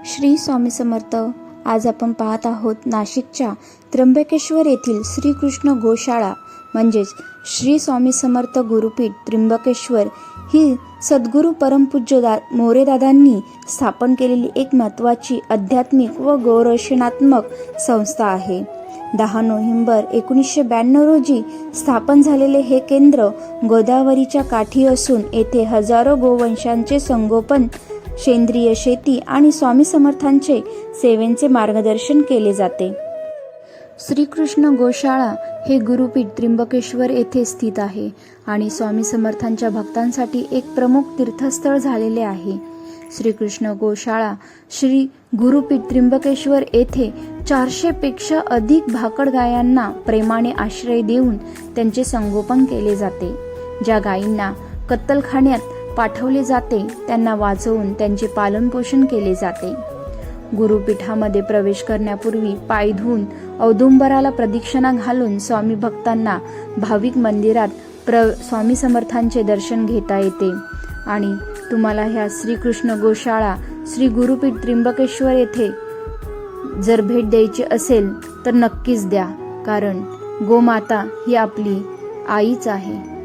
श्री स्वामी समर्थ. आज आपण पाहत आहोत नाशिकच्या त्र्यंबकेश्वर येथील श्रीकृष्ण गोशाळा म्हणजेच श्री स्वामी समर्थ गुरुपीठ त्र्यंबकेश्वर ही सद्गुरू परमपूज्य मोरेदादांनी स्थापन केलेली एक महत्त्वाची आध्यात्मिक व गौरक्षणात्मक संस्था आहे. 10 नोव्हेंबर 1992 रोजी स्थापन झालेले हे केंद्र गोदावरीच्या काठी असून येथे हजारो गोवंशांचे संगोपन, सेंद्रिय शेती आणि स्वामी समर्थांचे सेवेचे मार्गदर्शन केले जाते. श्रीकृष्ण गोशाळा हे गुरुपीठ त्र्यंबकेश्वर येथे स्थित आहे आणि स्वामी समर्थांच्या भक्तांसाठी एक प्रमुख तीर्थस्थळ झालेले आहे. श्रीकृष्ण गोशाळा श्री गुरुपीठ त्र्यंबकेश्वर येथे 400 पेक्षा अधिक भाकड गायांना प्रेमाने आश्रय देऊन त्यांचे संगोपन केले जाते. ज्या गायींना कत्तलखान्यात पाठवले जाते त्यांना वाचवून त्यांचे पालनपोषण केले जाते. गुरुपीठामध्ये प्रवेश करण्यापूर्वी पाय धुवून औदुंबराला प्रदक्षिणा घालून स्वामी भक्तांना भाविक मंदिरात स्वामी समर्थांचे दर्शन घेता येते. आणि तुम्हाला ह्या श्रीकृष्ण गोशाळा श्री गुरुपीठ त्र्यंबकेश्वर येथे जर भेट द्यायची असेल तर नक्कीच द्या, कारण गोमाता ही आपली आईच आहे.